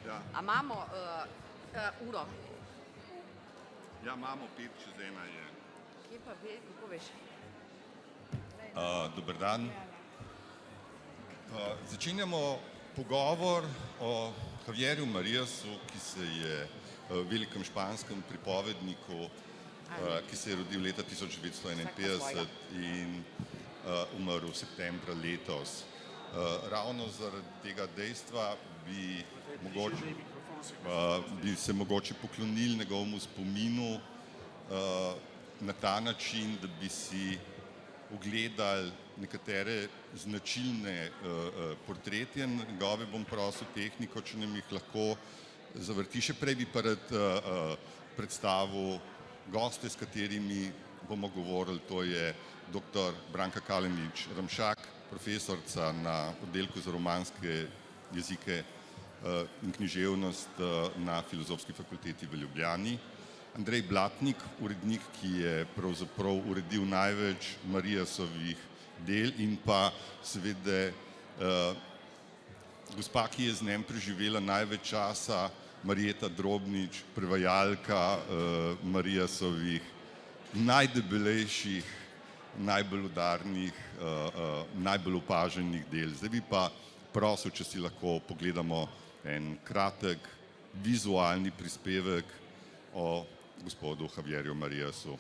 Ja. A imamo uro? Ja, imamo 5:05 je. Kje pa ve, kako veš? Dober dan. Začenjamo pogovor o Javierju Mariasu, ki se je velikem španskem pripovedniku, ki se je rodil leta 1951 in umrl septembra letos. Ravno zaradi tega dejstva bi se mogoče poklonili njegovemu spominu na ta način, da bi si ogledali nekatere značilne portrete njegove. Bom prosil tehniko, če nam jih lahko zavrti. Še prej bi pa rad predstavil goste, s katerimi bomo govorili. To je dr. Branka Kalenić Ramšak, profesorica na oddelku za romanske jezike in književnost na Filozofski fakulteti v Ljubljani. Andrej Blatnik, urednik, ki je pravzaprav uredil največ Mariasovih del, in pa seveda gospa, ki je z njim preživela največ časa, Marjeta Drobnič, prevajalka Mariasovih najdebelejših, najbolj udarnih, najbolj opaženih del. Zdaj bi pa prosil, če si lahko pogledamo en kratek vizualni prispevek o gospodu Javierju Mariasu.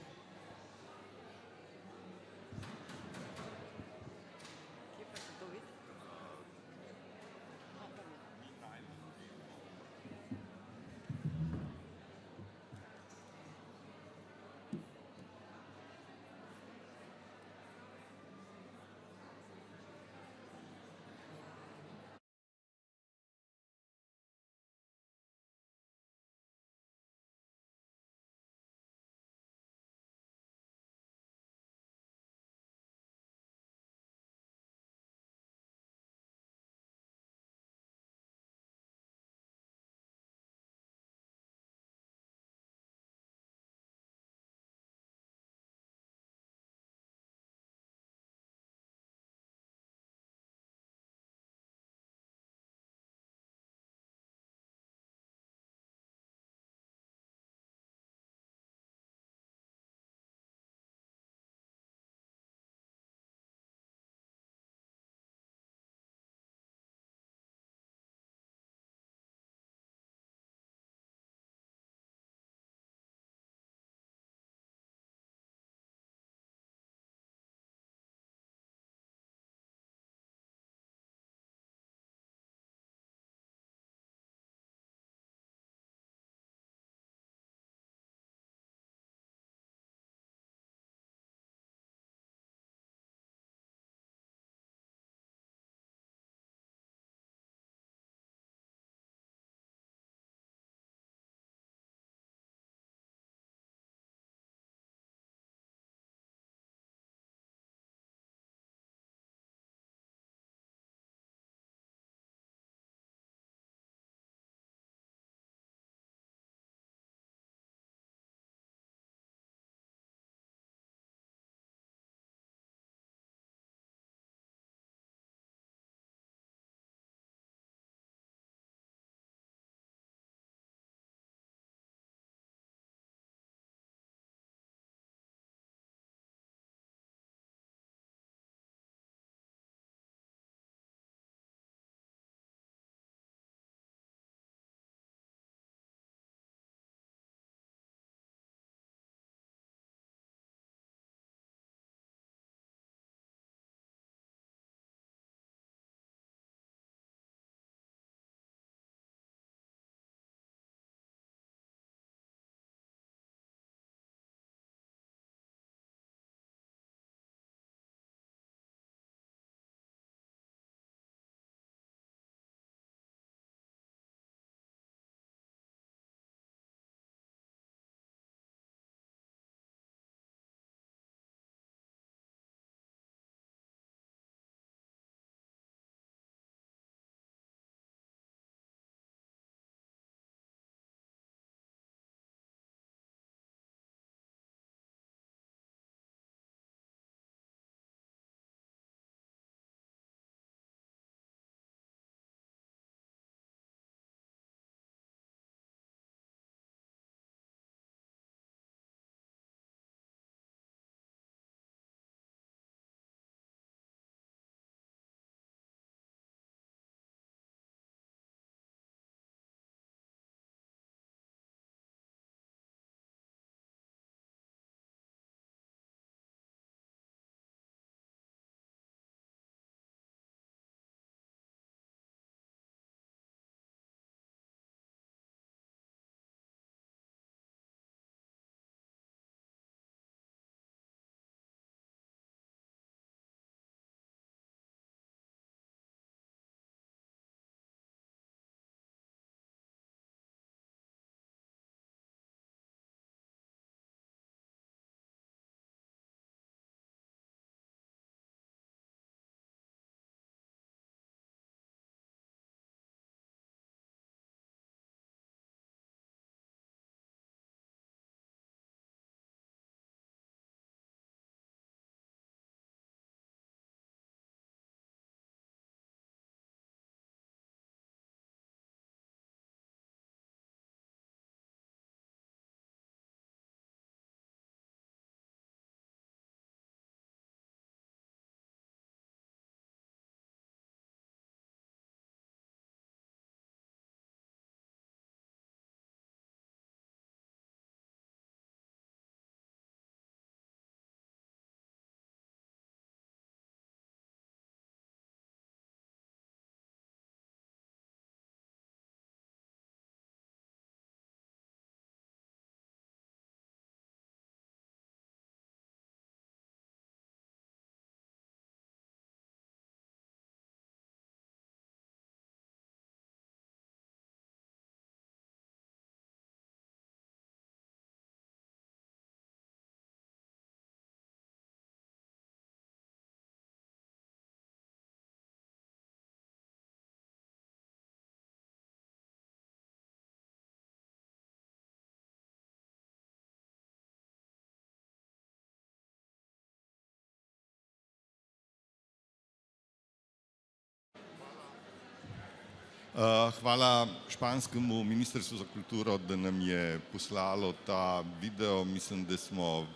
Hvala španskemu ministrstvu za kulturo, da nam je poslalo ta video. Mislim, da smo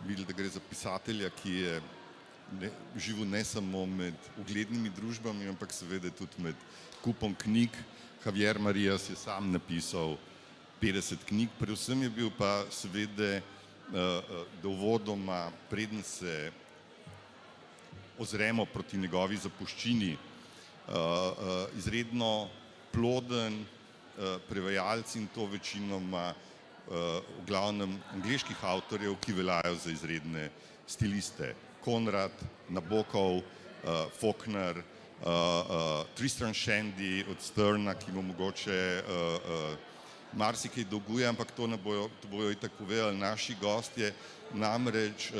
videli, da gre za pisatelja, ki je živel ne samo med uglednimi družbami, ampak seveda tudi med kupom knjig. Javier Marias je sam napisal 50 knjig, predvsem je bil pa seveda, da uvodoma, preden se ozremo proti njegovi zapuščini, izredno ploden prevajalec in to večinoma v glavnem angleških avtorjev, ki veljajo za izredne stiliste. Konrad, Nabokov, Faulkner, Tristram Shandy od Sterna, ki mu mogoče marsikaj dolguje, ampak to bojo itak povedali naši gostje. Namreč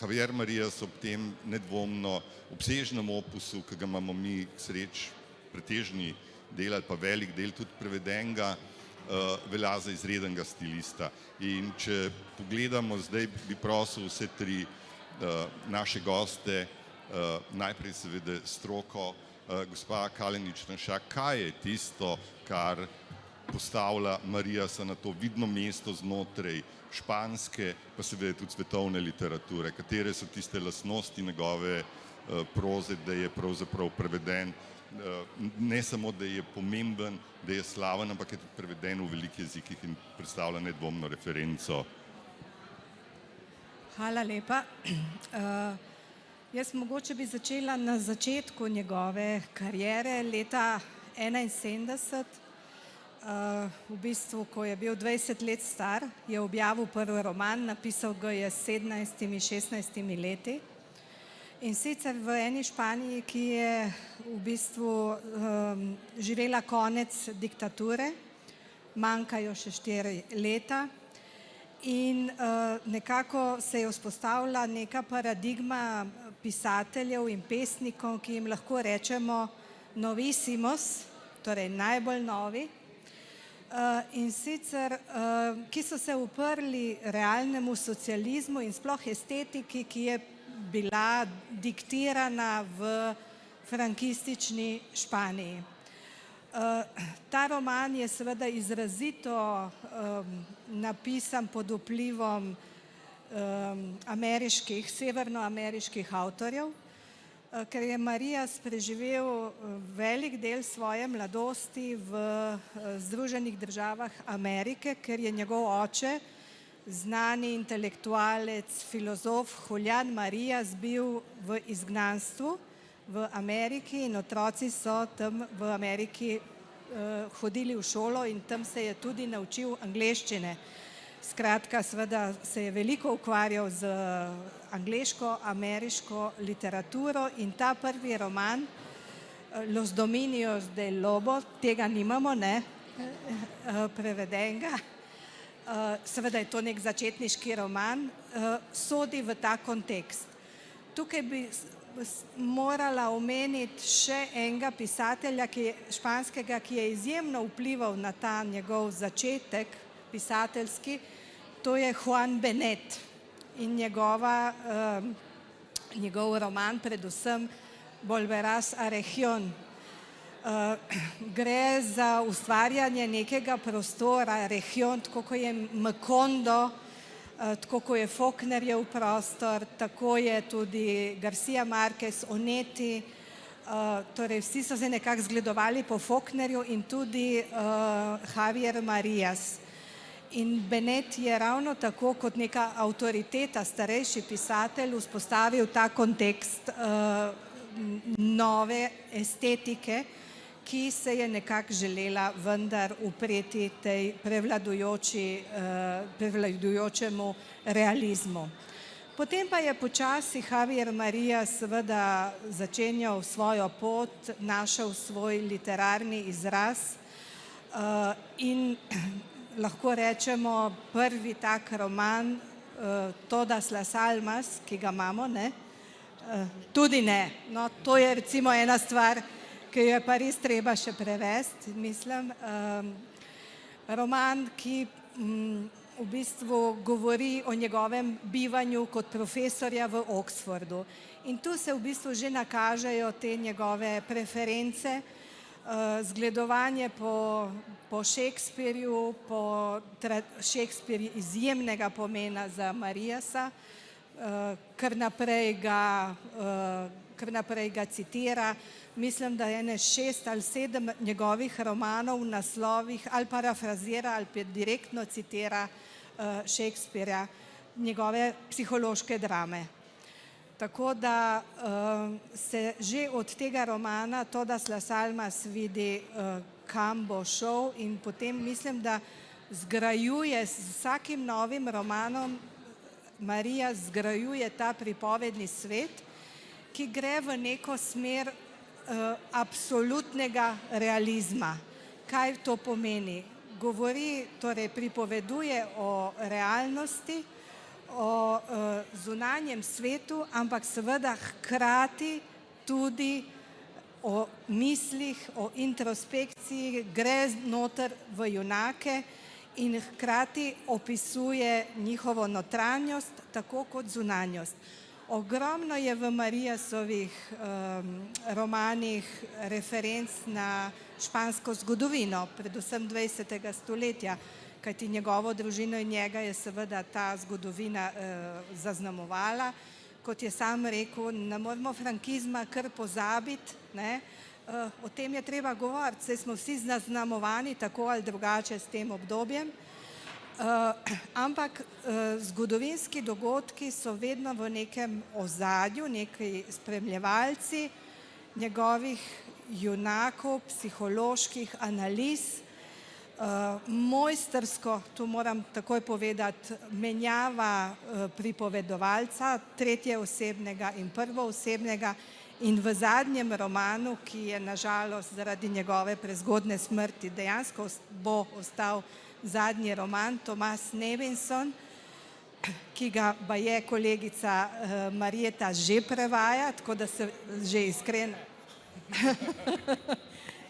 Javier Marias ob tem nedvomno obsežnem opusu, ki ga imamo mi k sreči pretežni del ali pa velik del tudi prevedenega, velja za izrednega stilista. In če pogledamo, zdaj bi prosil vse tri naše goste, najprej seveda stroko, gospa Kalenić-Rnšak, kaj je tisto, kar postavlja Mariasa na to vidno mesto znotraj španske, pa seveda tudi svetovne literature, katere so tiste lastnosti njegove proze, da je pravzaprav preveden, ne samo, da je pomemben, da je slaven, ampak je tudi preveden v velikih jezikih in predstavlja nedvomno referenco. Hvala lepa. Jaz mogoče bi začela na začetku njegove kariere, leta 1971. V bistvu, ko je bil 20 let star, je objavil prvi roman, napisal ga je s 17-16 leti. In sicer v eni Španiji, ki je v bistvu živela konec diktature, manjkajo še 4 leta in nekako se je vzpostavila neka paradigma pisateljev in pesnikov, ki jim lahko rečemo novisimos, torej najbolj novi, in sicer, ki so se uprli realnemu socializmu in sploh estetiki, ki je bila diktirana v frankistični Španiji. Ta roman je seveda izrazito napisan pod vplivom severnoameriških avtorjev, ker je Marias preživel velik del svoje mladosti v Združenih državah Amerike, ker je njegov oče, znani intelektualec, filozof Julián Marías, bil v izgnanstvu v Ameriki in otroci so tam v Ameriki hodili v šolo in tam se je tudi naučil angleščine. Skratka, seveda se je veliko ukvarjal z angleško-ameriško literaturo in ta prvi roman, Los dominios del lobo, tega nimamo, ne, prevedenega, seveda je to nek začetniški roman, sodi v ta kontekst. Tukaj bi morala omeniti še enega pisatelja španskega, ki je izjemno vplival na ta njegov začetek pisateljski, to je Juan Benet in njegov roman, predvsem Volverás a Región. Gre za ustvarjanje nekega prostora, Región, tako kot je Macondo, tako kot je Faulknerjev prostor, tako je tudi García Márquez, Onetti, torej vsi so se nekako zgledovali po Faulknerju in tudi Javier Marias. In Benet je ravno tako kot neka avtoriteta, starejši pisatelj, vzpostavil ta kontekst nove estetike, ki se je nekako želela vendar upreti tej prevladujočemu realizmu. Potem pa je počasi Javier Marias seveda začenjal svojo pot, našel svoj literarni izraz in lahko rečemo prvi tak roman Todas las almas, ki ga imamo, ne? Tudi ne. No, to je recimo ena stvar, ki jo je pa res treba še prevesti, mislim. Roman, ki v bistvu govori o njegovem bivanju kot profesorja v Oxfordu. In tu se v bistvu že nakažejo te njegove preference, zgledovanje po Shakespearju, Shakespeare izjemnega pomena za Mariasa, kar naprej ga citira. Mislim, da je 6 ali 7 njegovih romanov v naslovih ali parafrazira ali pa direktno citira Shakespearja, njegove psihološke drame. Tako da se že od tega romana Todas las almas vidi, kam bo šel, in potem mislim, da zgrajuje z vsakim novim romanom, Marija zgrajuje ta pripovedni svet, ki gre v neko smer absolutnega realizma. Kaj to pomeni? Govori, torej pripoveduje o realnosti, o zunanjem svetu, ampak seveda hkrati tudi o mislih, o introspekciji, gre noter v junake in hkrati opisuje njihovo notranjost, tako kot zunanjost. Ogromno je v Mariasovih romanih referenc na špansko zgodovino, predvsem 20. stoletja, kajti njegovo družino in njega je seveda ta zgodovina zaznamovala. Kot je sam rekel, ne moremo frankizma kar pozabiti, o tem je treba govoriti, saj smo vsi zaznamovani tako ali drugače s tem obdobjem. Ampak zgodovinski dogodki so vedno v nekem ozadju, neki spremljevalci njegovih junakov, psiholoških analiz. Mojstrsko, tu moram takoj povedati, menjava pripovedovalca, tretjeosebnega in prvoosebnega, in v zadnjem romanu, ki je na žalost zaradi njegove prezgodne smrti dejansko bo ostal zadnji roman, Tomas Nevinson, ki ga baje kolegica Marjeta že prevaja, tako da se že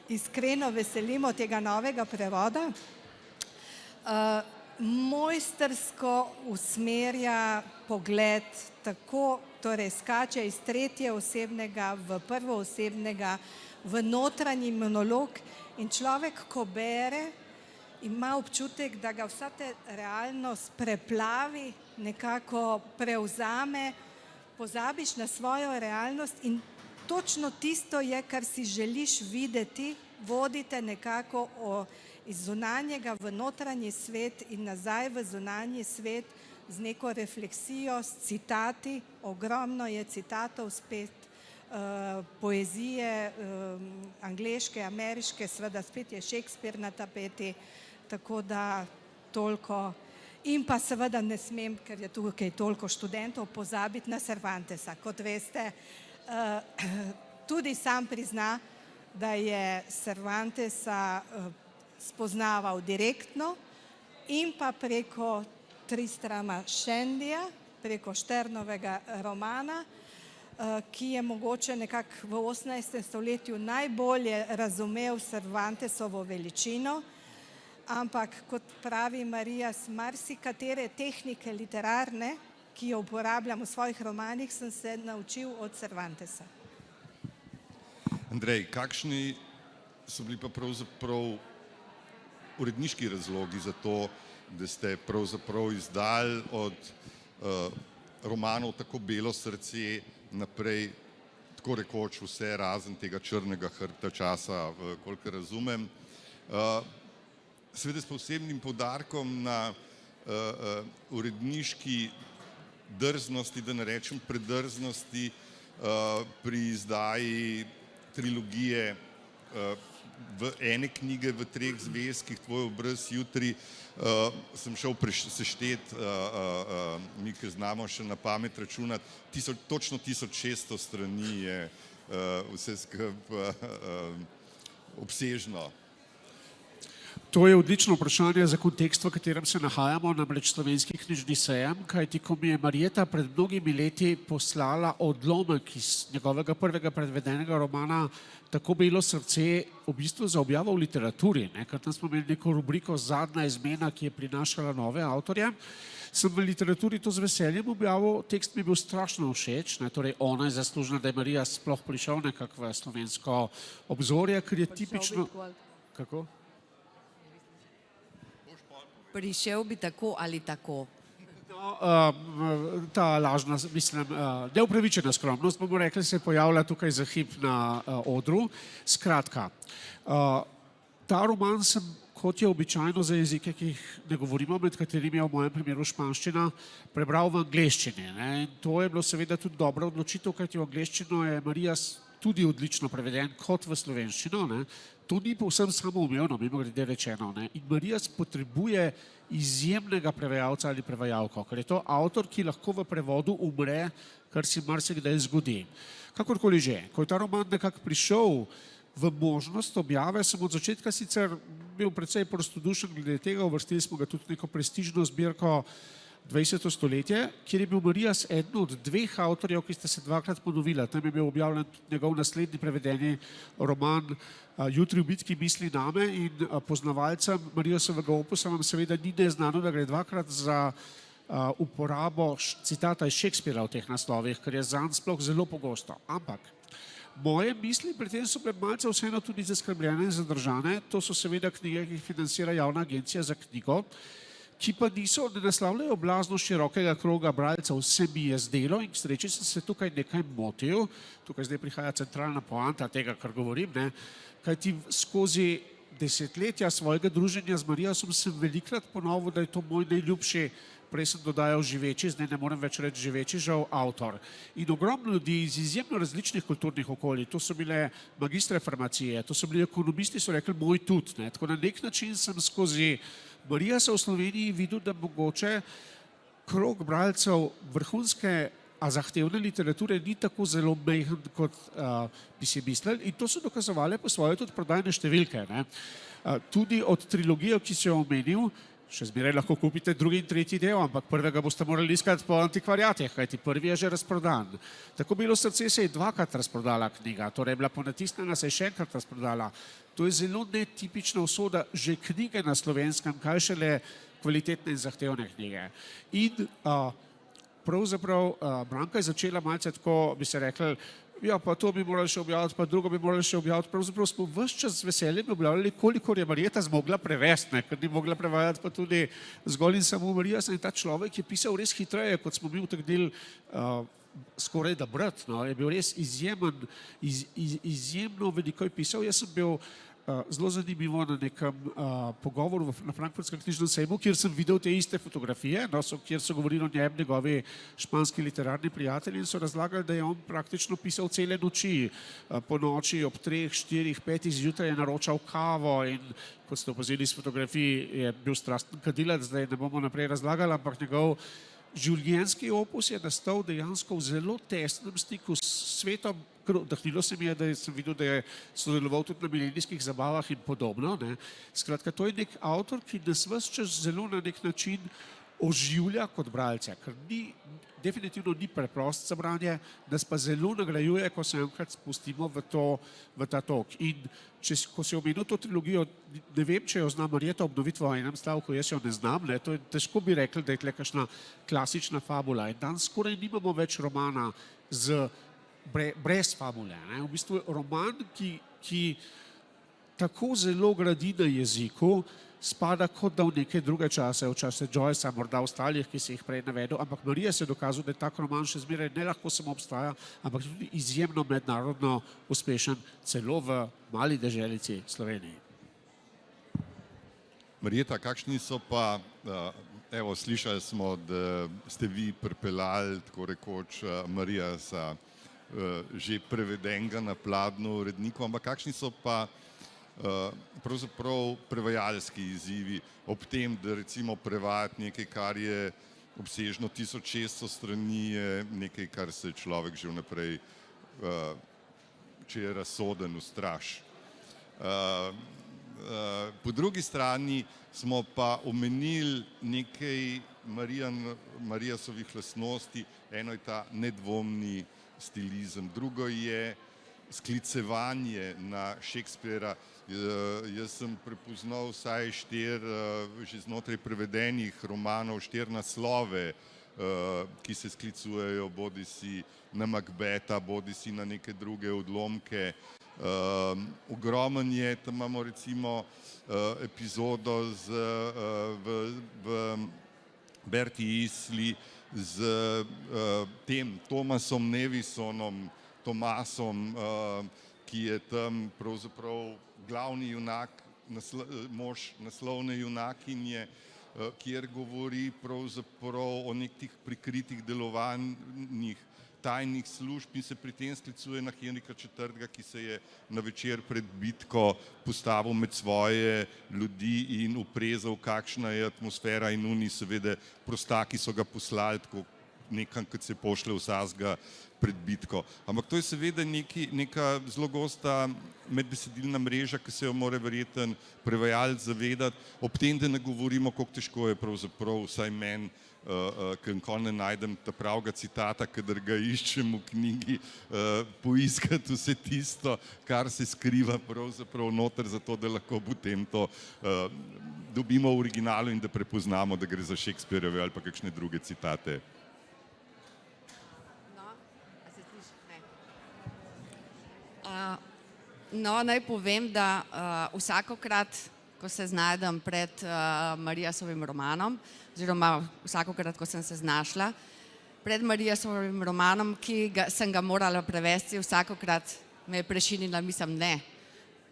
iskreno veselimo tega novega prevoda. Mojstrsko usmerja pogled, tako torej skače iz tretjeosebnega v prvoosebnega, v notranji monolog, in človek, ko bere, ima občutek, da ga vsa ta realnost preplavi, nekako prevzame, pozabiš na svojo realnost in točno tisto je, kar si želiš videti, vodite nekako iz zunanjega v notranji svet in nazaj v zunanji svet z neko refleksijo, s citati, ogromno je citatov spet, poezije, angleške, ameriške, seveda spet je Shakespeare na tapeti, tako da toliko. In pa seveda ne smem, ker je tukaj toliko študentov, pozabiti na Cervantesa. Kot veste, tudi sam prizna, da je Cervantesa spoznaval direktno in pa preko Tristrama Shendija, preko Šternovega romana, ki je mogoče nekako v 18. stoletju najbolje razumel Cervantesovo veličino, ampak kot pravi Marias, marsikatere tehnike literarne, ki jo uporabljam v svojih romanih, sem se naučil od Cervantesa. Andrej, kakšni so bili pa pravzaprav uredniški razlogi za to, da ste pravzaprav izdali od romanov tako Belo srce naprej, tako rekoč vse razen tega črnega hrbta časa, kolikor razumem, seveda s posebnim poudarkom na uredniški drznosti, da ne rečem predrznosti, pri izdaji trilogije v ene knjige v 3 zvezkih, Tvoj obraz jutri, sem šel seštet, mi, ki znamo še na pamet računati, točno 1600 strani je vse skupaj obsežno. To je odlično vprašanje za kontekst, v katerem se nahajamo, namreč Slovenski knjižni sejem, kajti ko mi je Marjeta pred mnogimi leti poslala odlomek iz njegovega prvega prevedenega romana Tako belo srce, v bistvu za objavo v literaturi, ker tam smo imeli neko rubriko Zadnja izmena, ki je prinašala nove avtorje, sem v literaturi to z veseljem objavil, tekst mi je bil strašno všeč, torej ona je zaslužna, da je Marija sploh prišel nekako v slovensko obzorje, ker je tipično... Kako? Prišel bi tako ali tako. No, ta lažna, mislim, neupravičena skromnost, bomo rekli, se je pojavila tukaj za hip na odru. Skratka, ta roman sem, kot je običajno za jezike, ki jih ne govorimo, med katerimi je v mojem primeru španščina, prebral v angleščini. In to je bilo seveda tudi dobra odločitev, kajti v angleščino je Marija tudi odlično preveden kot v slovenščino. To ni povsem samoumevno, mimogrede rečeno. In Marija potrebuje izjemnega prevajalca ali prevajalko, ker je to avtor, ki lahko v prevodu umre, kar si marsikdaj zgodi. Kakorkoli že, ko je ta roman nekako prišel v možnost objave, sem od začetka sicer bil precej prostodušen glede tega, uvrstili smo ga tudi neko prestižno zbirko 20. stoletje, kjer je bil Marijas eden od dveh avtorjev, ki sta se dvakrat ponovila. Tam je bil objavljen njegov naslednji prevedeni roman Jutri v bitki misli name in poznavalcem Marijasovega opusa vam seveda ni neznano, da gre dvakrat za uporabo citata iz Shakespearea v teh naslovih, ker je zanj sploh zelo pogosto. Ampak moje misli pri tem so bile malce vseeno tudi zaskrbljene in zadržane. To so seveda knjige, ki jih financira Javna agencija za knjigo, ki pa niso, ne naslavljajo blazno širokega kroga bralcev, se mi je zdelo in k sreči sem se tukaj nekaj motil. Tukaj zdaj prihaja centralna poanta tega, kar govorim, kajti skozi desetletja svojega druženja z Marijo sem se velikrat ponovil, da je to moj najljubši, prej sem dodajal živeči, zdaj ne morem več reči živeči, žal avtor. In ogromno ljudi iz izjemno različnih kulturnih okolij, to so bile magistre farmacije, to so bili ekonomisti, so rekli moj tudi. Tako na nek način sem skozi Marija se v Sloveniji videl, da mogoče krog bralcev vrhunske, a zahtevne literature ni tako zelo mehen, kot bi si mislili, in to so dokazovali po svoje tudi prodajne številke. Tudi od trilogije, ki si jo omenil, še zmeraj lahko kupite drugi in tretji del, ampak prvega boste morali iskati po antikvariatih, kajti prvi je že razprodan. Tako Belo srce se je dvakrat razprodala knjiga, torej je bila ponatisnjena, se je še enkrat razprodala. To je zelo netipična usoda že knjige na slovenskem, kaj šele kvalitetne in zahtevne knjige. In pravzaprav Branka je začela malce tako, bi se rekli, ja, pa to bi morali še objaviti, pa drugo bi morali še objaviti. Pravzaprav smo ves čas z veseljem objavljali, kolikor je Marjeta zmogla prevesti, ker ni mogla prevajati pa tudi zgolj in samo Marija. In ta človek je pisal res hitreje, kot smo mi utegnili skoraj da brati. Je bil res izjemno veliko je pisal. Jaz sem bil zelo zanimivo na nekem pogovoru na Frankfurtskem knjižnem sejmu, kjer sem videl te iste fotografije, kjer so govorili o njem njegovi španski literarni prijatelji in so razlagali, da je on praktično pisal cele noči. Po noči ob 3, 4, 5 zjutraj je naročal kavo in kot ste opazili iz fotografij, je bil strasten kadilec, zdaj ne bomo naprej razlagali, ampak njegov življenjski opus je nastal dejansko v zelo tesnem stiku s svetom. Vdahnilo se mi je, da sem videl, da je sodeloval tudi na milenijskih zabavah in podobno. Skratka, to je nek avtor, ki nas ves čas zelo na nek način oživlja kot bralce, ker definitivno ni preprost za branje, nas pa zelo nagrajuje, ko se enkrat spustimo v ta tok. In ko si omenil to trilogijo, ne vem, če jo zna Marjeta obnoviti v enem stavku, jaz jo ne znam, to je težko bi rekli, da je tle kakšna klasična fabula. In danes skoraj nimamo več romana brez fabule. V bistvu roman, ki tako zelo gradi na jeziku, spada kot da v neke druge čase, v čase Joycea, morda ostalih, ki si jih prej navedel, ampak Marija se je dokazal, da je tak roman še zmeraj ne lahko samo obstaja, ampak tudi izjemno mednarodno uspešen, celo v mali deželici Sloveniji. Marjeta, kakšni so pa, evo, slišali smo, da ste vi pripeljali, tako rekoč, Marijasa že prevedenega na pladnju uredniku, ampak kakšni so pa pravzaprav prevajalski izzivi ob tem, da recimo prevajati nekaj, kar je obsežno 1600 strani, je nekaj, kar se človek že vnaprej, če je razsoden, ustraši. Po drugi strani smo pa omenili nekaj Marijasovih lastnosti. Eno je ta nedvomni stilizem, drugo je sklicevanje na Shakespeara. Jaz sem prepoznal vsaj že znotraj prevedenih romanov 4 naslove, ki se sklicujejo bodisi na Macbeta, bodisi na neke druge odlomke. Ogromen je, tam imamo recimo epizodo v Bertie Eastley z tem Thomasom Nevisonom, Tomasom, ki je tam pravzaprav glavni junak, mož naslovne junakinje, kjer govori pravzaprav o nekih prikritih delovanjih tajnih služb in se pri tem sklicuje na Henrika IV., ki se je na večer pred bitko postavil med svoje ljudi in oprezal, kakšna je atmosfera, in oni seveda prostaki so ga poslali tako nekam, kot se pošle vsazga pred bitko. Ampak to je seveda neka zelo gosta medbesedilna mreža, ki se jo mora verjetno prevajalec zavedati, ob tem, da ne govorimo, koliko težko je pravzaprav, vsaj meni, ker nikoli ne najdem ta pravega citata, kadar ga iščem v knjigi, poiskati vse tisto, kar se skriva pravzaprav noter, zato da lahko potem to dobimo v originalu in da prepoznamo, da gre za Shakespearjeve ali pa kakšne druge citate. No, naj povem, da vsakokrat, ko se znajdem pred Marijasovim romanom, oziroma vsakokrat, ko sem se znašla pred Marijasovim romanom, sem ga morala prevesti, vsakokrat me je prešinila, mislim, ne,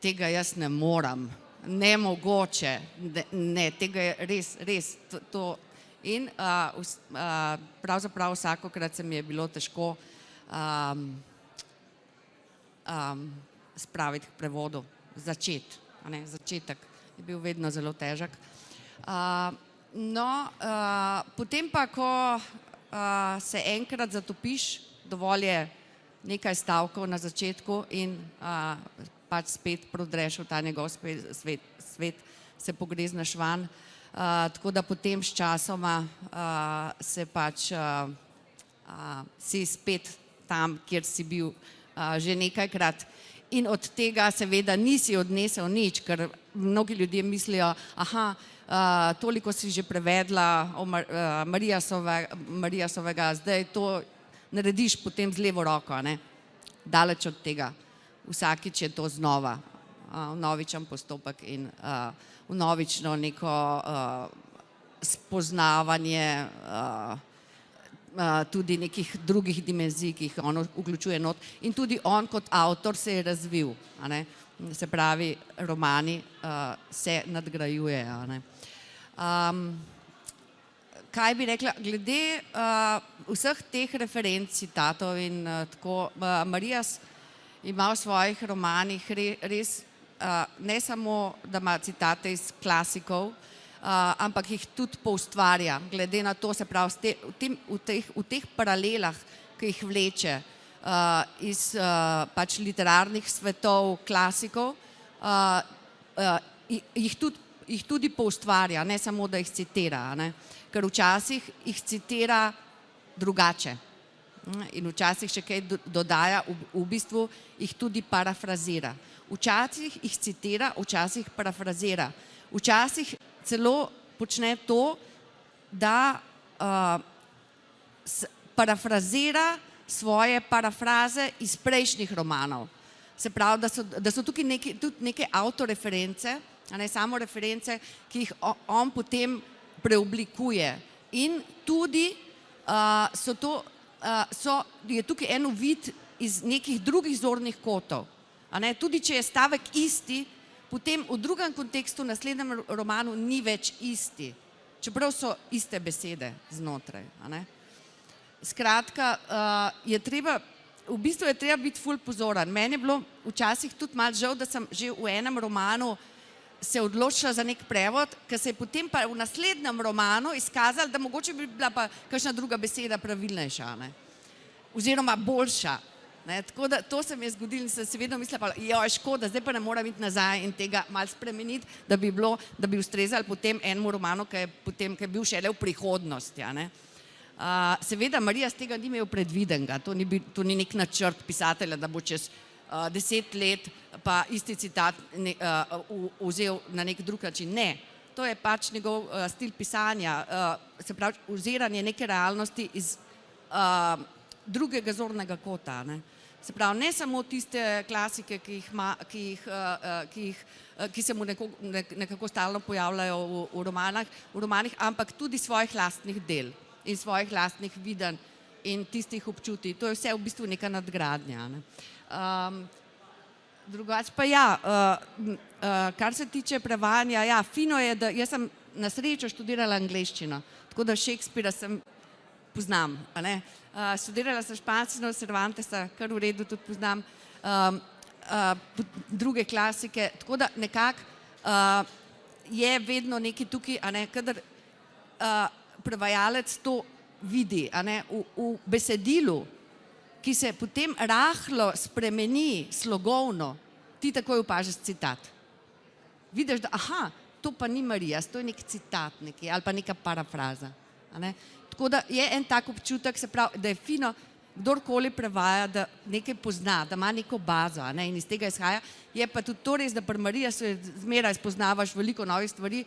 tega jaz ne moram, nemogoče, ne, tega je res to. In pravzaprav vsakokrat se mi je bilo težko spraviti k prevodu, začetek je bil vedno zelo težek. No, potem pa, ko se enkrat zatopiš, dovolj je nekaj stavkov na začetku in pač spet prodreš v ta njegov svet, se pogrezneš van, tako da potem s časoma se pač si spet tam, kjer si bil že nekajkrat. In od tega seveda nisi odnesel nič, ker mnogi ljudje mislijo, toliko si že prevedla Marijasovega, zdaj to narediš potem z levo roko, ne? Daleč od tega. Vsakič je to znova, vnovičen postopek in vnovično neko spoznavanje tudi nekih drugih dimenzij, ki jih on vključuje not. In tudi on kot avtor se je razvil, se pravi, romani se nadgrajujejo. Kaj bi rekla, glede vseh teh referenc, citatov in tako, Marijas ima v svojih romanih res ne samo, da ima citate iz klasikov, ampak jih tudi poustvarja, glede na to, se pravi, v teh paralelah, ki jih vleče iz pač literarnih svetov klasikov, jih tudi poustvarja, ne samo, da jih citira, ker včasih jih citira drugače in včasih še kaj dodaja, v bistvu jih tudi parafrazira. Včasih jih citira, včasih parafrazira. Včasih celo počne to, da parafrazira svoje parafraze iz prejšnjih romanov. Se pravi, da so tukaj tudi neke avtoreference, ne samo reference, ki jih on potem preoblikuje. In tudi je tukaj en uvid iz nekih drugih zornih kotov. Tudi če je stavek isti, potem v drugem kontekstu, v naslednjem romanu ni več isti, čeprav so iste besede znotraj. Skratka, v bistvu je treba biti ful pozoren. Meni je bilo včasih tudi malo žal, da sem že v enem romanu se odločila za nek prevod, ker se je potem pa v naslednjem romanu izkazalo, da mogoče bi bila pa kakšna druga beseda pravilnejša, oziroma boljša. Ne, tako da to se mi je zgodilo in sem se vedno mislila, joj, škoda, zdaj pa ne moram iti nazaj in tega malo spremeniti, da bi ustrezali potem enemu romanu, ki je bil šele v prihodnosti. A ne. Seveda Marija z tega ni imel predvidenega, to ni nek načrt pisatelja, da bo čez 10 let pa isti citat vzel na nek drug način. Ne, to je pač njegov stil pisanja, se pravi, oziranje neke realnosti iz drugega zornega kota. Ne. Se pravi, ne samo tiste klasike, ki se mu nekako stalno pojavljajo v romanih, ampak tudi svojih lastnih del in svojih lastnih videnj in tistih občutij. To je vse v bistvu neka nadgradnja. Ne. Drugače pa ja, kar se tiče prevajanja, ja, fino je, da jaz sem na srečo študirala angleščino, tako da Shakespearea poznam. Študirala sem španščino, Cervantesa, kar v redu tudi poznam, druge klasike, tako da nekako je vedno nekaj tukaj, kadar prevajalec to vidi v besedilu, ki se potem rahlo spremeni slogovno, ti takoj opažiš citat. Vidiš, da aha, to pa ni Marija, to je nek citat neki, ali pa neka parafraza. Tako da je en tak občutek, se pravi, da je fino, kdorkoli prevaja, da nekaj pozna, da ima neko bazo in iz tega izhaja. Je pa tudi to res, da pri Mariji se zmeraj spoznavaš veliko novih stvari.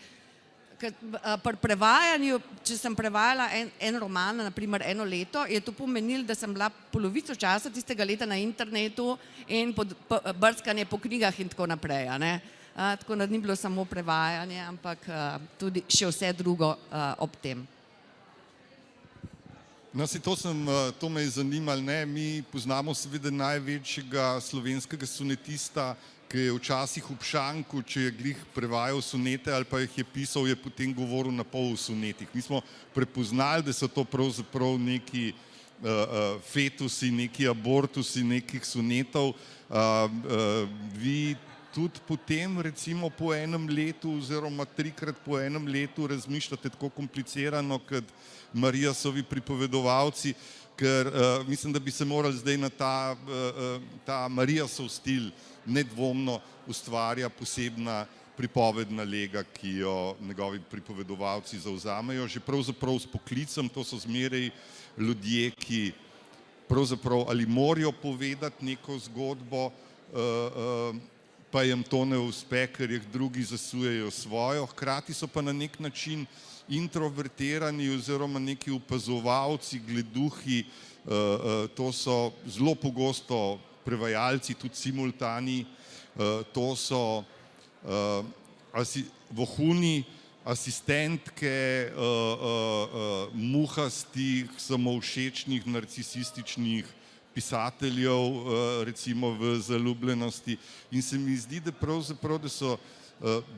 Pri prevajanju, če sem prevajala en roman, naprimer 1 leto, je to pomenilo, da sem bila polovico časa tistega leta na internetu in brskanje po knjigah in tako naprej. Tako da ni bilo samo prevajanje, ampak tudi še vse drugo ob tem. No, to me je zanimalo, ne, mi poznamo seveda največjega slovenskega sonetista, ki je včasih ob šanku, če je glih prevajal sonete ali pa jih je pisal, je potem govoril na pol v sonetih. Mi smo prepoznali, da so to pravzaprav neki fetusi, neki abortusi nekih sonetov. Vi tudi potem recimo po enem letu oziroma 3-krat po enem letu razmišljate tako komplicirano kot Marijasovi pripovedovalci, ker mislim, da bi se morali zdaj na ta Marijasov stil nedvomno ustvarja posebna pripovedna lega, ki jo njegovi pripovedovalci zavzamejo. Že pravzaprav s poklicem, to so zmeraj ljudje, ki pravzaprav ali morajo povedati neko zgodbo, pa jim to ne uspe, ker jih drugi zasujejo svojo. Hkrati so pa na nek način introvertirani oziroma neki opazovalci, gleduhi, to so zelo pogosto prevajalci, tudi simultani, to so vohuni, asistentke muhastih, samovšečnih, narcisističnih pisateljev, recimo v Zaljubljenosti. In se mi zdi, da pravzaprav, da so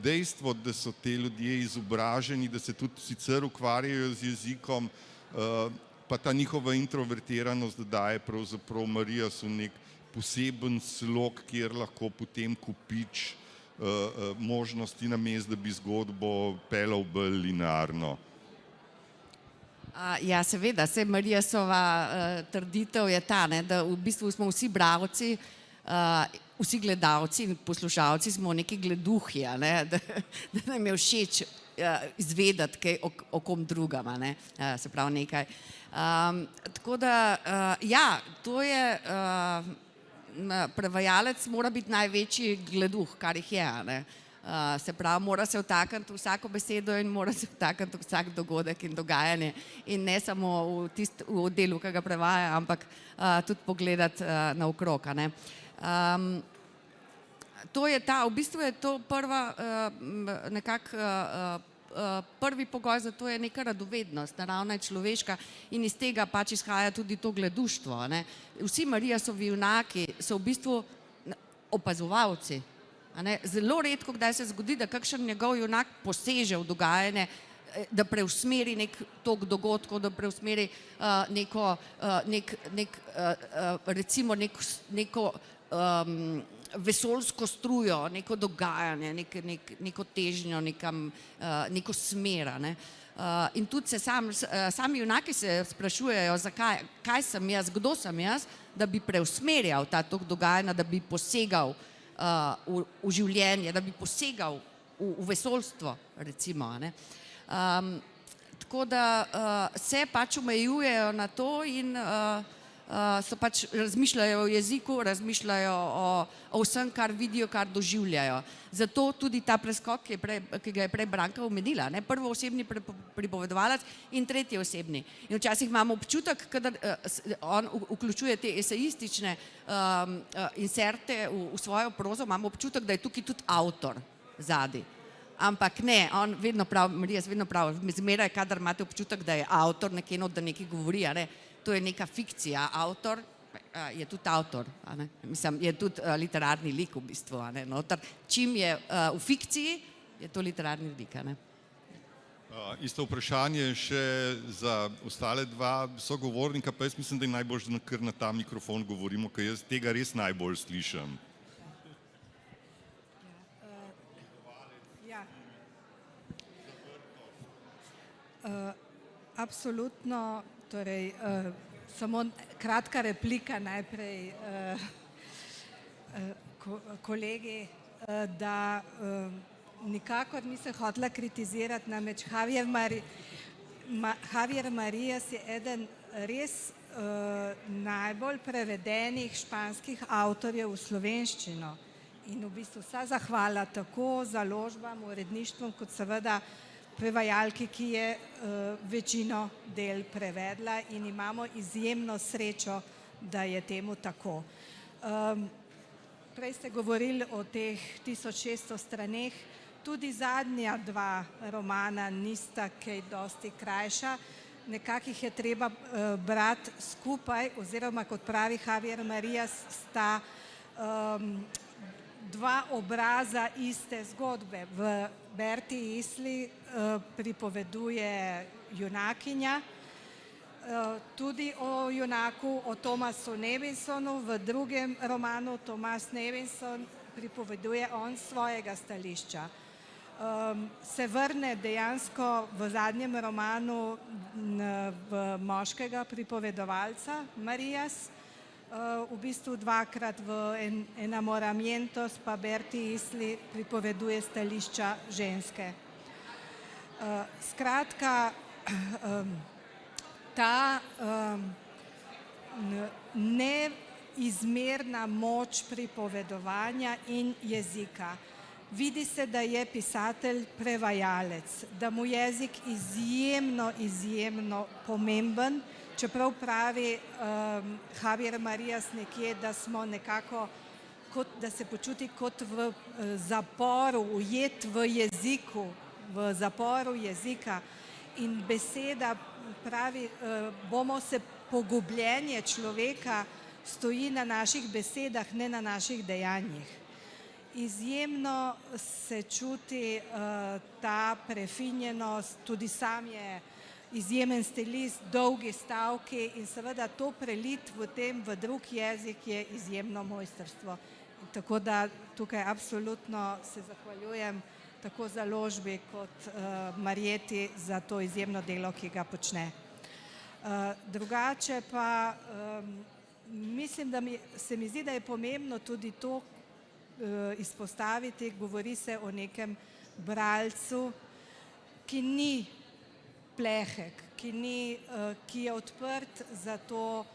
dejstvo, da so te ljudje izobraženi, da se tudi sicer ukvarjajo z jezikom, pa ta njihova introvertiranost, da daje pravzaprav Marijasu nek poseben slog, kjer lahko potem kupič možnosti namesto, da bi zgodbo peljal bolj linearno. Ja, seveda, Marijasova trditev je ta, da v bistvu smo vsi bralci, vsi gledalci in poslušalci smo neki gleduhi, da nam je všeč izvedeti kaj o kom drugam, se pravi nekaj. Tako da, ja, to je, prevajalec mora biti največji gleduh, kar jih je, se pravi, mora se vtakniti v vsako besedo in mora se vtakniti v vsak dogodek in dogajanje in ne samo v delu, ki ga prevaja, ampak tudi pogledati naokrog. To je ta, v bistvu je to prvi pogoj za to je neka radovednost, naravna in človeška in iz tega pač izhaja tudi to gleduštvo. Vsi Marijasovi junaki so v bistvu opazovalci. Zelo redko kdaj se zgodi, da kakšen njegov junak poseže v dogajanje, da preusmeri nek tok dogodkov, da preusmeri recimo neko vesoljsko strujo, neko dogajanje, neko težnjo, neko smer. In tudi se sami junaki se sprašujejo, zakaj, kaj sem jaz, kdo sem jaz, da bi preusmerjal ta tok dogajanja, da bi posegal v življenje, da bi posegal v vesoljstvo, recimo. Tako da se pač omejujejo na to in so pač razmišljajo o jeziku, razmišljajo o vsem, kar vidijo, kar doživljajo. Zato tudi ta preskok, ki ga je prej Branka omenila, prvoosebni pripovedovalec in tretjeosebni. In včasih imamo občutek, kadar on vključuje te esejistične inserte v svojo prozo, imamo občutek, da je tukaj tudi avtor zadaj. Ampak ne, on vedno prav, Marijas vedno prav, zmeraj, kadar imate občutek, da je avtor nekaj, da nekaj govori, to je neka fikcija, avtor je tudi avtor, mislim, je tudi literarni lik v bistvu, čim je v fikciji, je to literarni lik. Isto vprašanje še za ostale dva sogovornika, pa jaz mislim, da je najbolj, da kar na ta mikrofon govorimo, ker jaz tega res najbolj slišim. Absolutno, torej samo kratka replika najprej kolegi, da nikakor nisem hotela kritizirati, namreč Javier Marías je eden res najbolj prevedenih španskih avtorjev v slovenščino in v bistvu vsa zahvala tako založbam, uredništvom, kot seveda prevajalki, ki je večino del prevedla in imamo izjemno srečo, da je temu tako. Prej ste govorili o teh 1600 straneh, tudi zadnja dva romana nista kaj dosti krajša, nekako jih je treba brati skupaj, oziroma kot pravi Javier Marías, sta dva obraza iste zgodbe. V Berti Isli pripoveduje junakinja, tudi o junaku, o Thomasu Nevinsonu, v drugem romanu Thomas Nevinson pripoveduje on svojega stališča. Se vrne dejansko v zadnjem romanu v moškega pripovedovalca Marías, v bistvu dvakrat v Enamoramientos pa Berti Isli pripoveduje stališča ženske. Skratka, ta neizmerna moč pripovedovanja in jezika. Vidi se, da je pisatelj prevajalec, da mu jezik izjemno pomemben, čeprav pravi Javier Marías nekje, da smo nekako, da se počuti kot v zaporu, ujet v jeziku, v zaporu jezika. In beseda, pravi, bomo se pogubljenje človeka stoji na naših besedah, ne na naših dejanjih. Izjemno se čuti ta prefinjenost, tudi sam je izjemen stilist, dolgi stavki in seveda to prelit v drug jezik je izjemno mojstrstvo. Tako da tukaj absolutno se zahvaljujem tako založbi kot Marjeti za to izjemno delo, ki ga počne. Drugače pa mislim, da se mi zdi, da je pomembno tudi to izpostaviti, govori se o nekem bralcu, ki ni plehek, ki je odprt za to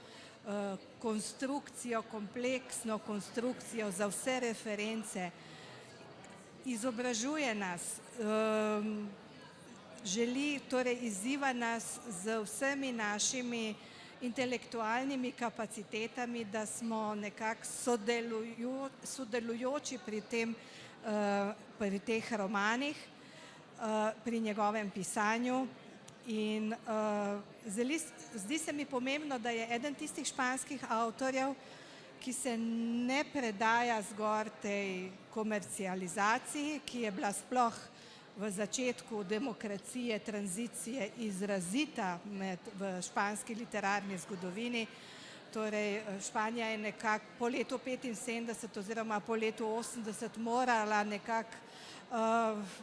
konstrukcijo, kompleksno konstrukcijo, za vse reference, izobražuje nas, želi, torej izziva nas z vsemi našimi intelektualnimi kapacitetami, da smo nekako sodelujoči pri teh romanih, pri njegovem pisanju. In zdi se mi pomembno, da je eden tistih španskih avtorjev, ki se ne predaja zgolj tej komercializaciji, ki je bila sploh v začetku demokracije, tranzicije izrazita v španski literarni zgodovini. Torej, Španija je nekako po letu 75 oziroma po letu 80 morala nekako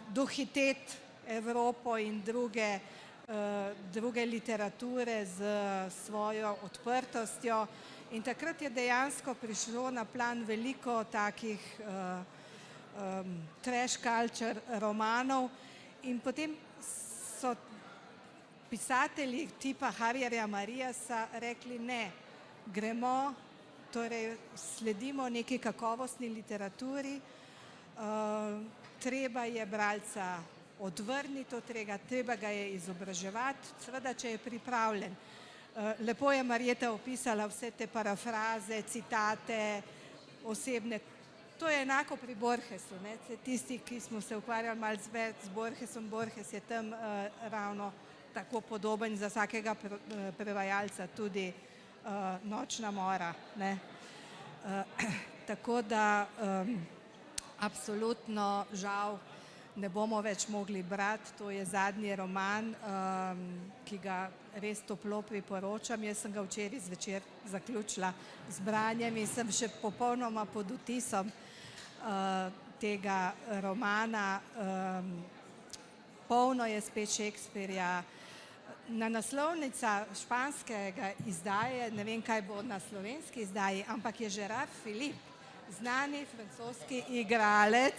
dohiteti Evropo in druge literature z svojo odprtostjo. In takrat je dejansko prišlo na plan veliko takih trash culture romanov in potem so pisatelji tipa Javierja Mariasa rekli ne, gremo, torej sledimo neki kakovostni literaturi, treba je bralca odvrniti od tega, treba ga je izobraževati, seveda, če je pripravljen. Lepo je Marjeta opisala vse te parafraze, citate, osebne. To je enako pri Borgesu. Tisti, ki smo se ukvarjali malo več z Borgesom, Borges je tam ravno tako podoben za vsakega prevajalca, tudi Nočna mora. Tako da absolutno žal ne bomo več mogli brati, to je zadnji roman, ki ga res toplo priporočam. Jaz sem ga včeraj zvečer zaključila z branjem in sem še popolnoma pod vtisom tega romana. Polno je spet Shakespearja. Na naslovnica španskega izdaje, ne vem, kaj bo na slovenski izdaji, ampak je Gerard Philippe, znani francoski igralec,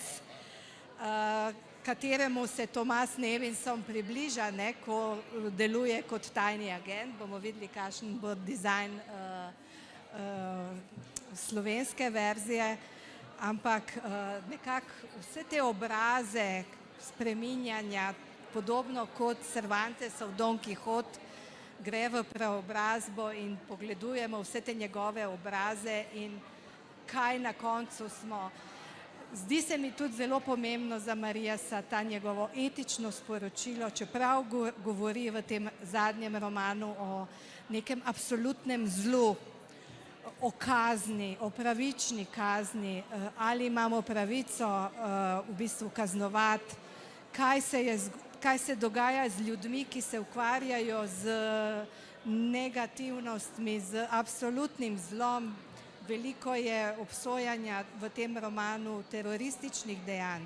kateremu se Thomas Nevinson približa, ko deluje kot tajni agent. Bomo videli, kakšen bo dizajn slovenske verzije, ampak nekako vse te obraze spreminjanja, podobno kot Cervantesov Don Quixote, gre v preobrazbo in pogledujemo vse te njegove obraze in kaj na koncu smo. Zdi se mi tudi zelo pomembno za Mariasa ta njegovo etično sporočilo, čeprav govori v tem zadnjem romanu o nekem absolutnem zlu, o kazni, o pravični kazni, ali imamo pravico v bistvu kaznovati, kaj se dogaja z ljudmi, ki se ukvarjajo z negativnostmi, z absolutnim zlom. Veliko je obsojanja v tem romanu terorističnih dejanj,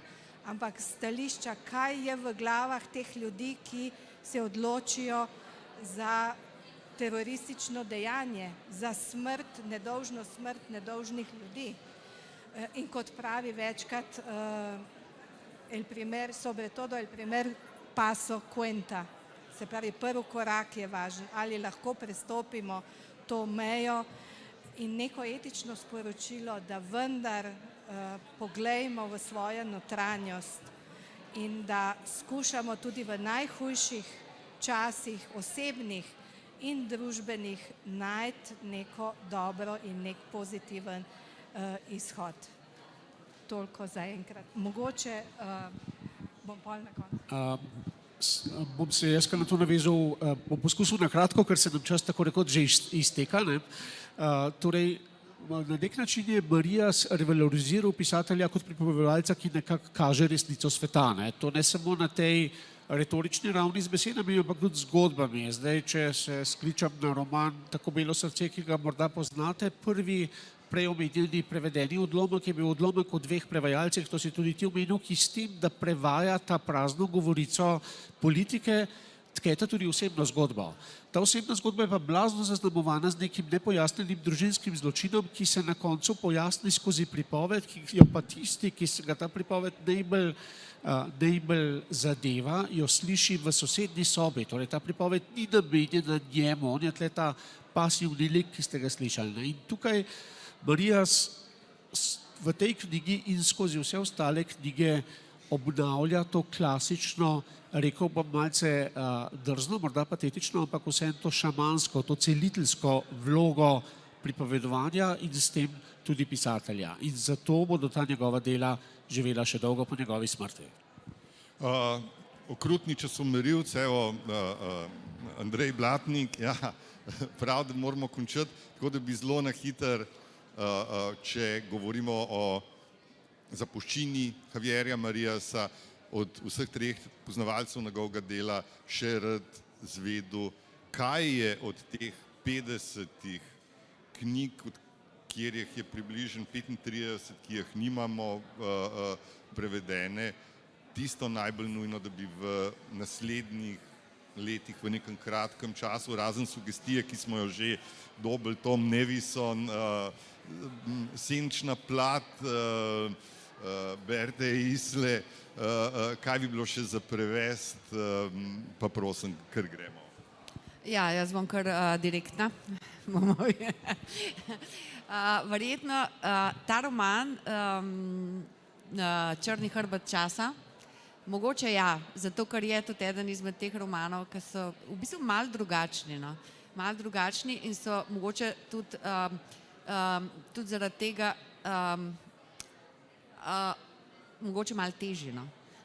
ampak stališča, kaj je v glavah teh ljudi, ki se odločijo za teroristično dejanje, za smrt, nedolžno smrt nedolžnih ljudi. In kot pravi večkrat, sobre todo el primer paso cuenta, se pravi, prvi korak je važen, ali lahko prestopimo to mejo in neko etično sporočilo, da vendar poglejmo v svojo notranjost in da skušamo tudi v najhujših časih, osebnih in družbenih, najti neko dobro in nek pozitiven izhod. Toliko za enkrat. Mogoče bom pol na koncu. Bom se jaz na to navezal, bom poskusil na kratko, ker se nam čas tako rekoč že izteka. Torej, na nek način je Marias revaloriziral pisatelja kot pripovedovalca, ki nekako kaže resnico sveta. To ne samo na tej retorični ravni z besedami, ampak tudi z zgodbami. Zdaj, če se skličam na roman Tako belo srce, ki ga morda poznate, prvi prej omenjeni prevedeni odlomek je bil odlomek o dveh prevajalcih, to si tudi ti omenil, ki s tem, da prevaja ta prazno govorico politike, tketa tudi osebno zgodbo. Ta osebna zgodba je pa blazno zaznamovana z nekim nepojasnjenim družinskim zločinom, ki se na koncu pojasni skozi pripoved, ki jo pa tisti, ki se ga ta pripoved najbolj zadeva, jo sliši v sosednji sobi. Torej, ta pripoved ni namenjena njemu, on je tle ta pasivni lik, ki ste ga slišali. In tukaj Marias v tej knjigi in skozi vse ostale knjige obnavlja to klasično, rekel bom malce drzno, morda patetično, ampak vseeno to šamansko, to celiteljsko vlogo pripovedovanja in s tem tudi pisatelja. In zato bodo ta njegova dela živela še dolgo po njegovi smrti. Okrutni časomerilc, evo, Andrej Blatnik, ja, prav, da moramo končati, tako da bi zelo na hiter, če govorimo o zapuščini Javierja Mariasa, od vseh treh poznavalcev njegovega dela še rad zvedel, kaj je od teh 50 knjig, od kjer je približno 35, ki jih nimamo prevedene, tisto najbolj nujno, da bi v naslednjih letih, v nekem kratkem času, razen sugestije, ki smo jo že dobili, Tom Nevison, Senčna plat, Berte Isle, kaj bi bilo še za prevest, pa prosim, kar gremo. Ja, jaz bom kar direktna. Verjetno ta roman Črni hrbet časa, mogoče ja, zato ker je tudi eden izmed teh romanov, ki so v bistvu malo drugačni, no? Malo drugačni in so mogoče tudi zaradi tega mogoče malo težji, no?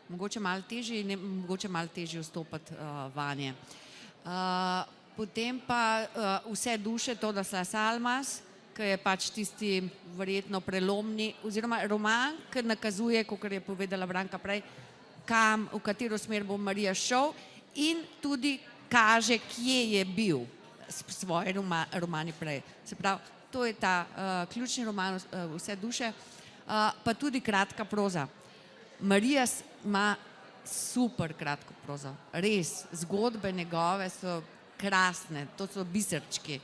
Mogoče malo težji in mogoče malo težji vstopati vanje. Potem pa Vse duše Todas las almas, ki je pač tisti verjetno prelomni, oziroma roman, ki nakazuje, kakor je povedala Branka prej, v katero smer bo Marija šel in tudi kaže, kje je bil s svoje romani prej. Se pravi, to je ta ključni roman Vse duše, pa tudi kratka proza. Marija ima super kratko prozo, res, zgodbe njegove so krasne, to so biserčki.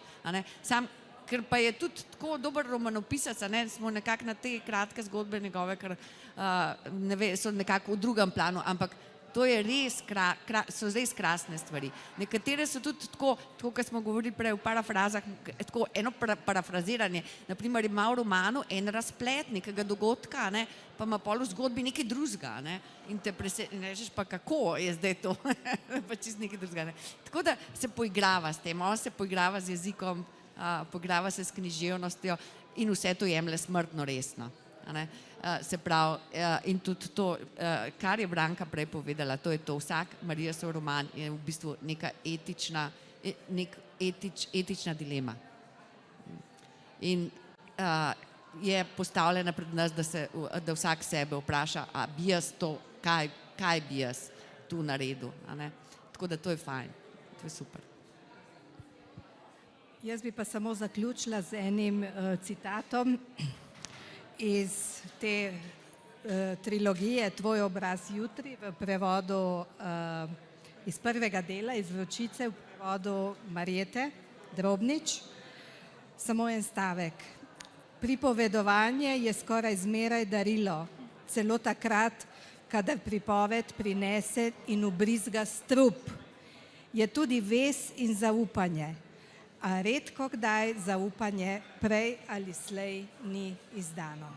Sam, ker pa je tudi tako dober romanopisac, smo nekako na te kratke zgodbe njegove, ker so nekako v drugem planu, ampak to je res, so res krasne stvari. Nekatere so tudi tako, kot smo govorili prej v parafrazah, tako eno parafraziranje, naprimer ima v romanu en razplet nekega dogodka, pa ima pol v zgodbi nekaj drugega, in te rečeš pa kako je zdaj to, pa čist nekaj drugega. Tako da se poigrava s tem, on se poigrava z jezikom, poigrava se s književnostjo in vse to jemlje smrtno resno. Se pravi, in tudi to, kar je Branka prej povedala, to je to, vsak Marijesov roman je v bistvu neka etična dilema. In je postavljena pred nas, da vsak sebe vpraša, a bi jaz to, kaj bi jaz tu naredil. Tako da to je fajn, to je super. Jaz bi pa samo zaključila z enim citatom iz te trilogije Tvoj obraz jutri, v prevodu iz prvega dela, iz Vročice, v prevodu Marjete Drobnič. Samo en stavek. Pripovedovanje je skoraj zmeraj darilo, celo takrat, kadar pripoved prinese in ubrizga strup. Je tudi vez in zaupanje, a redko kdaj zaupanje prej ali slej ni izdano.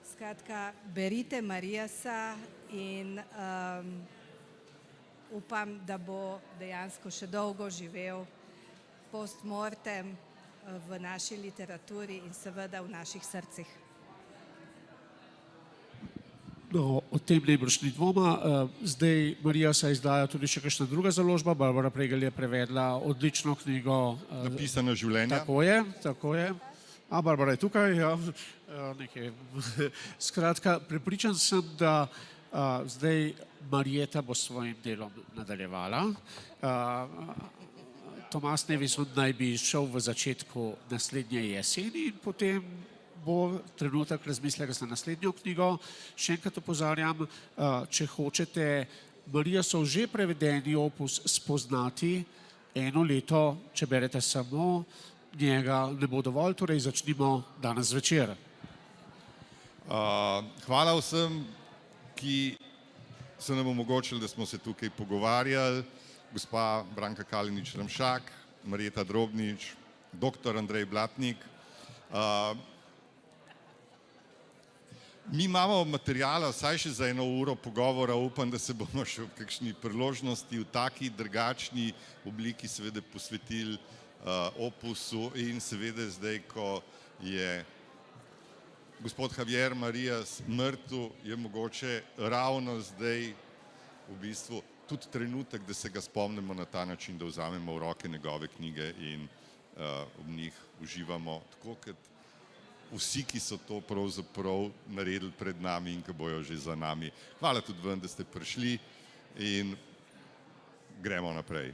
Skratka, berite Marijasa in upam, da bo dejansko še dolgo živel post mortem v naši literaturi in seveda v naših srcih. No, o tem najbrž ni dvoma. Zdaj Marijasa izdaja tudi še kakšna druga založba. Barbara Pregl je prevedla odlično knjigo Napisana življenja. Tako je. A Barbara je tukaj, ja. Nekaj. Skratka, prepričan sem, da zdaj Marjeta bo s svojim delom nadaljevala. Tomas Nevison naj bi šel v začetku naslednje jeseni in potem bo trenutek razmisleka za naslednjo knjigo. Še enkrat opozarjam, če hočete Marijasov že prevedeni opus spoznati eno leto, če berete samo njega, ne bo dovolj, torej začnimo danes zvečer. Hvala vsem, ki so nam omogočili, da smo se tukaj pogovarjali. Gospa Branka Kalinić Ramšak, Marjeta Drobnič, dr. Andrej Blatnik. Mi imamo materijala vsaj še za 1 uro pogovora, upam, da se bomo še v kakšni priložnosti v taki drugačni obliki seveda posvetili opusu in seveda zdaj, ko je gospod Javier Marijas mrtev, je mogoče ravno zdaj v bistvu tudi trenutek, da se ga spomnimo na ta način, da vzamemo v roke njegove knjige in v njih uživamo tako, kot vsi, ki so to pravzaprav naredili pred nami in ki bojo že za nami. Hvala tudi vam, da ste prišli in gremo naprej.